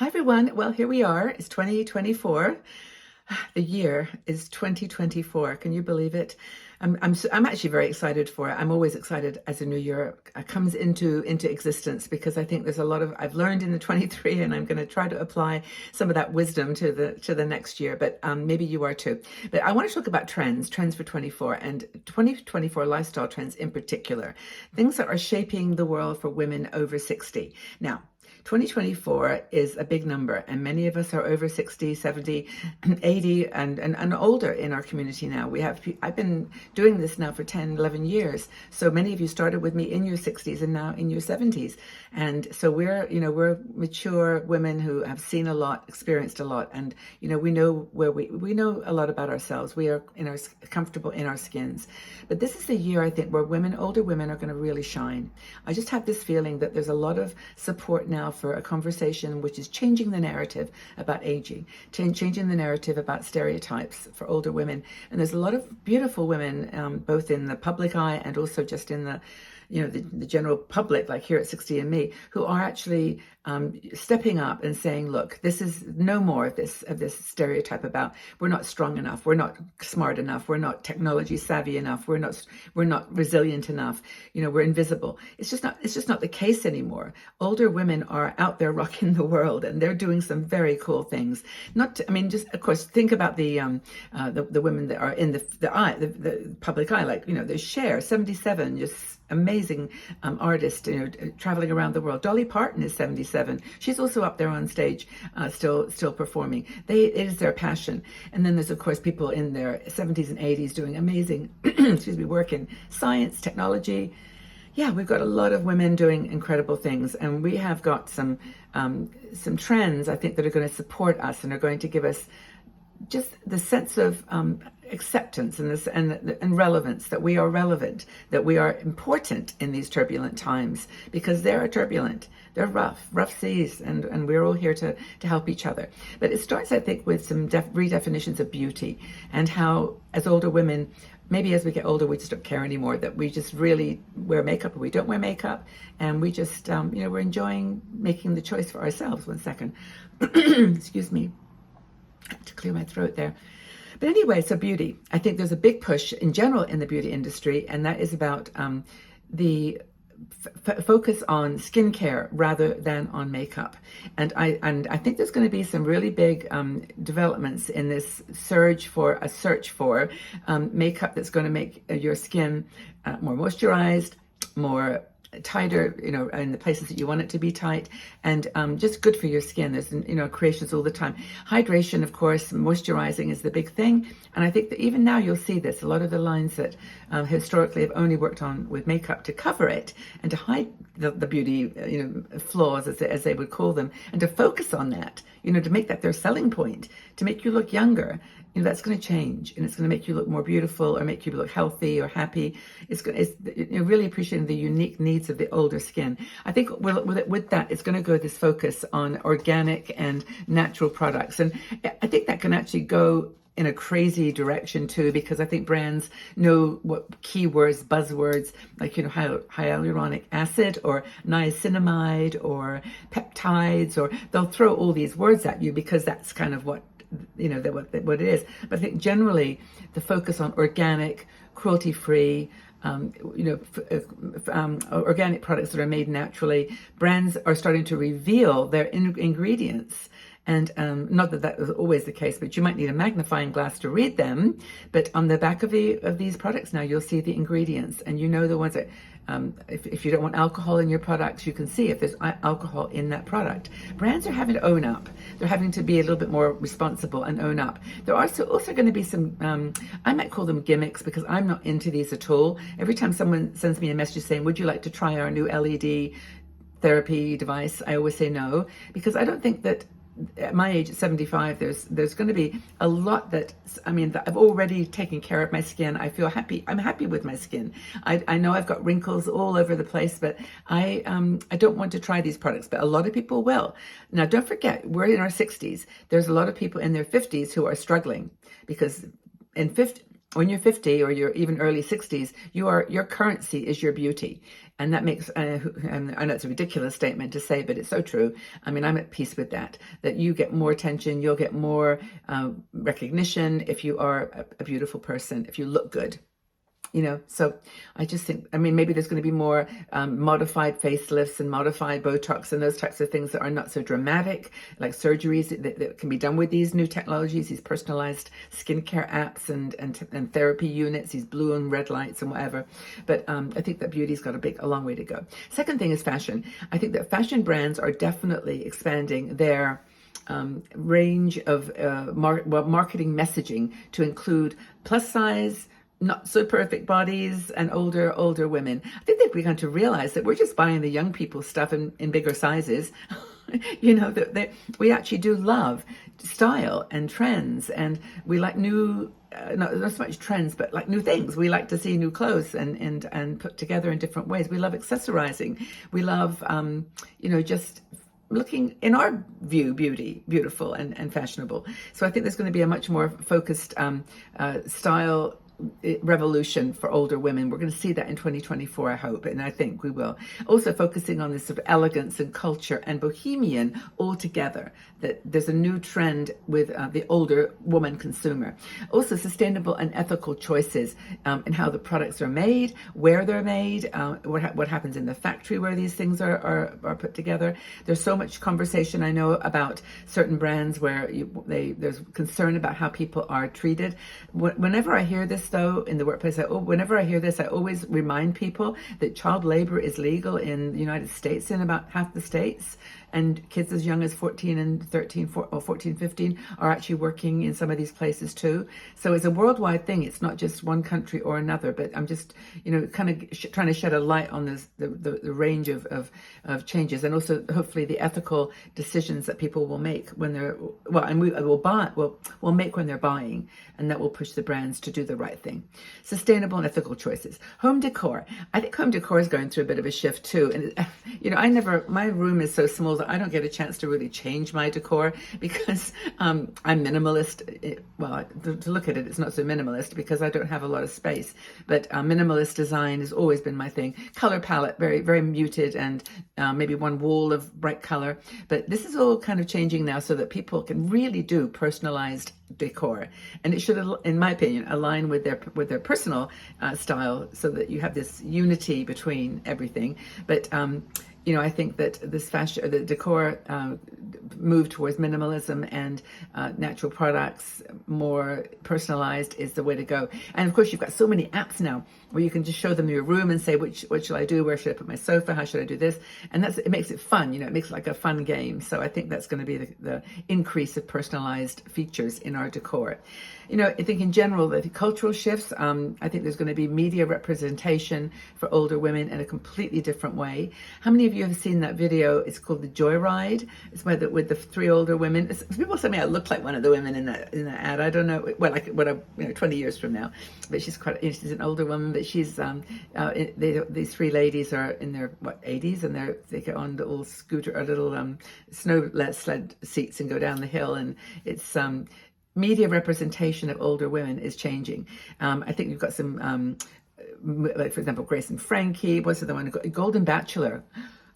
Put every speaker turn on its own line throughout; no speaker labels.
Hi everyone. Well, here we are. It's 2024. The year is 2024. Can you believe it? I'm actually very excited for it. I'm always excited as a new year comes into existence, because I think there's a lot of I've learned in the 23, and I'm going to try to apply some of that wisdom to the next year. But maybe you are too. But I want to talk about trends for 24 and 2024 lifestyle trends in particular, things that are shaping the world for women over 60. Now, 2024 is a big number, and many of us are over 60, 70, 80 and older in our community now. I've been doing this now for 10, 11 years. So many of you started with me in your 60s and now in your 70s. And so we're mature women who have seen a lot, experienced a lot, and we know we know a lot about ourselves. We are comfortable in our skins. But this is a year, I think, where older women are going to really shine. I just have this feeling that there's a lot of support now for a conversation which is changing the narrative about aging, changing the narrative about stereotypes for older women. And there's a lot of beautiful women, both in the public eye and also just in the the general public, like here at 60andMe, who are actually stepping up and saying, look, this is no more of this stereotype about we're not strong enough, we're not smart enough, we're not technology savvy enough, we're not resilient enough, we're invisible. It's just not the case anymore. Older women are out there rocking the world, and they're doing some very cool things. Just of course, think about the women that are in the public eye, like there's Cher, 77, just amazing artist, traveling around the world. Dolly Parton is 77. She's also up there on stage, still performing. It is their passion. And then there's of course people in their 70s and 80s doing amazing, work in science, technology. Yeah, we've got a lot of women doing incredible things, and we have got some trends, I think, that are going to support us and are going to give us just the sense of acceptance and relevance, that we are relevant, that we are important in these turbulent times, because they are turbulent, they're rough seas, and we're all here to help each other. But it starts, I think, with some redefinitions of beauty, and how, as older women, maybe as we get older, we just don't care anymore, that we just really wear makeup or we don't wear makeup, and we just, we're enjoying making the choice for ourselves. One second. Excuse me. I had to clear my throat there. But anyway, so beauty. I think there's a big push in general in the beauty industry, and that is about the focus on skincare rather than on makeup. And I think there's going to be some really big developments in this search for makeup that's going to make your skin more moisturized, more tighter, in the places that you want it to be tight, and just good for your skin. There's, creations all the time. Hydration, of course, moisturizing is the big thing. And I think that even now you'll see this. A lot of the lines that historically have only worked on with makeup to cover it and to hide the beauty, flaws, as they would call them, and to focus on that, to make that their selling point, to make you look younger. That's going to change, and it's going to make you look more beautiful, or make you look healthy or happy. It's really appreciating the unique needs of the older skin. I think with that, it's going to go this focus on organic and natural products, and I think that can actually go in a crazy direction too, because I think brands know what keywords, buzzwords, like hyaluronic acid or niacinamide or peptides, or they'll throw all these words at you because that's kind of what what it is. But I think generally the focus on organic, cruelty-free, organic products that are made naturally. Brands are starting to reveal their ingredients. And not that was always the case, but you might need a magnifying glass to read them. But on the back of these products now, you'll see the ingredients, and the ones that, if you don't want alcohol in your products, you can see if there's alcohol in that product. Brands are having to own up. They're having to be a little bit more responsible and own up. There are also going to be some, I might call them gimmicks, because I'm not into these at all. Every time someone sends me a message saying, would you like to try our new LED therapy device, I always say no, because I don't think that at my age, at 75, there's going to be a lot that I've already taken care of my skin. I feel happy. I'm happy with my skin. I know I've got wrinkles all over the place, but I don't want to try these products. But a lot of people will. Now, don't forget, we're in our 60s. There's a lot of people in their 50s who are struggling, because in when you're 50 or you're even early 60s, your currency is your beauty. And that makes, and I know it's a ridiculous statement to say, but it's so true. I mean, I'm at peace with that you get more attention, you'll get more recognition if you are a beautiful person, if you look good. So I just think, I mean, maybe there's going to be more modified facelifts and modified Botox and those types of things that are not so dramatic, like surgeries that can be done with these new technologies, these personalized skincare apps and therapy units, these blue and red lights and whatever. But I think that beauty's got a long way to go. Second thing is fashion. I think that fashion brands are definitely expanding their range of marketing messaging to include plus size, not so perfect bodies, and older women. I think they've begun to realize that we're just buying the young people stuff in bigger sizes. That we actually do love style and trends, and we like new, not so much trends, but like new things. We like to see new clothes and put together in different ways. We love accessorizing. We love, just looking, in our view, beautiful and fashionable. So I think there's going to be a much more focused style revolution for older women. We're going to see that in 2024, I hope, and I think we will. Also focusing on this sort of elegance and culture and bohemian all together, that there's a new trend with the older woman consumer. Also sustainable and ethical choices in how the products are made, where they're made, what happens in the factory where these things are put together. There's so much conversation, I know, about certain brands where there's concern about how people are treated. Whenever I hear this, though, in the workplace, whenever I hear this, I always remind people that child labor is legal in the United States in about half the states, and kids as young as 14 and 13 or 14, 15 are actually working in some of these places too. So it's a worldwide thing. It's not just one country or another, but I'm just, kind of trying to shed a light on this, the range of changes, and also hopefully the ethical decisions that people will make when they're, will make when they're buying, and that will push the brands to do the right thing. Sustainable and ethical choices. Home decor. I think home decor is going through a bit of a shift too. And, my room is so small that I don't get a chance to really change my decor because I'm minimalist. Well, to look at it, it's not so minimalist because I don't have a lot of space. But minimalist design has always been my thing. Color palette, very, very muted, and maybe one wall of bright color. But this is all kind of changing now so that people can really do personalized decor, and it should, in my opinion, align with their personal style, so that you have this unity between everything. But I think that this the decor move towards minimalism and natural products, more personalized, is the way to go. And of course, you've got so many apps now where you can just show them your room and say, what shall I do? Where should I put my sofa? How should I do this? And it makes it fun. It makes it like a fun game. So I think that's going to be the increase of personalized features in our decor. I think in general, the cultural shifts, I think there's going to be media representation for older women in a completely different way. How many of you have seen that video? It's called The Joyride. It's with the three older women. People tell me I look like one of the women in that ad. I don't know, 20 years from now. But she's she's an older woman, but she's, these three ladies are in their, 80s, and they get on the little scooter, or little snow sled seats and go down the hill, and it's, media representation of older women is changing. I think we've got some, like for example, Grace and Frankie. What's the one? Golden Bachelor.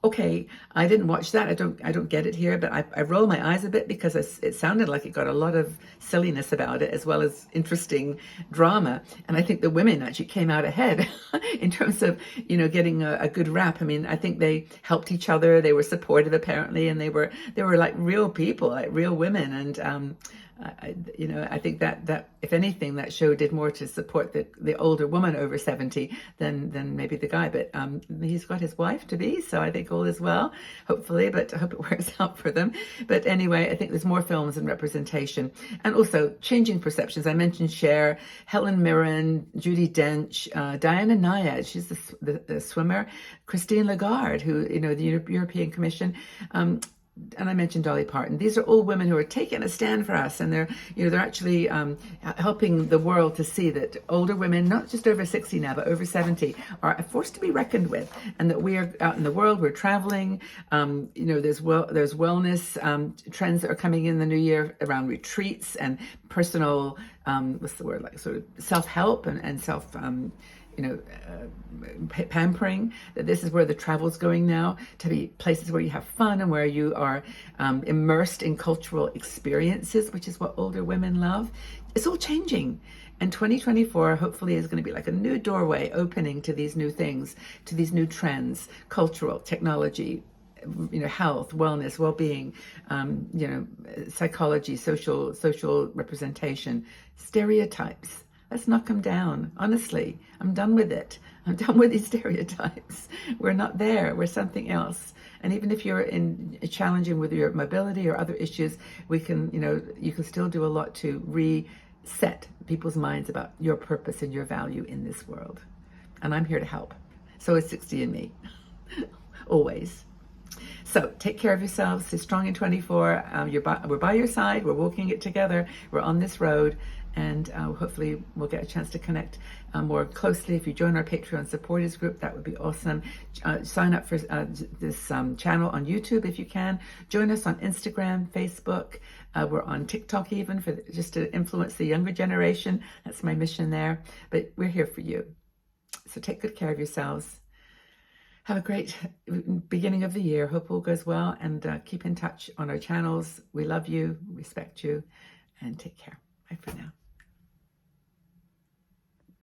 Okay, I didn't watch that. I don't get it here, but I roll my eyes a bit because it sounded like it got a lot of silliness about it, as well as interesting drama. And I think the women actually came out ahead in terms of, getting a good rap. I mean, I think they helped each other. They were supportive, apparently, and they were like real people, like real women. And I think that if anything, that show did more to support the older woman over 70 than maybe the guy. But he's got his wife to be, so I think all is well, hopefully. But I hope it works out for them. But anyway, I think there's more films and representation, and also changing perceptions. I mentioned Cher, Helen Mirren, Judi Dench, Diana Nyad. She's the swimmer. Christine Lagarde, who the European Commission. and I mentioned Dolly Parton. These are all women who are taking a stand for us, and they're actually helping the world to see that older women, not just over 60 now, but over 70, are a force to be reckoned with, and that we are out in the world. We're traveling. There's wellness trends that are coming in the new year around retreats and personal, what's the word, like sort of self-help and self. Pampering, that this is where the travel's going now, to be places where you have fun and where you are immersed in cultural experiences, which is what older women love. It's all changing. And 2024 hopefully is going to be like a new doorway opening to these new things, to these new trends, cultural, technology, health, wellness, well-being, psychology, social representation, stereotypes. Let's knock them down. Honestly, I'm done with it. I'm done with these stereotypes. We're not there. We're something else. And even if you're challenging with your mobility or other issues, you can still do a lot to reset people's minds about your purpose and your value in this world. And I'm here to help. So is 60 and me. Always. So take care of yourselves. Stay strong in 24. We're by your side. We're walking it together. We're on this road. And hopefully we'll get a chance to connect more closely. If you join our Patreon supporters group, that would be awesome. Sign up for this channel on YouTube if you can. Join us on Instagram, Facebook. We're on TikTok even, just to influence the younger generation. That's my mission there. But we're here for you. So take good care of yourselves. Have a great beginning of the year. Hope all goes well, and keep in touch on our channels. We love you, respect you, and take care. Bye for now.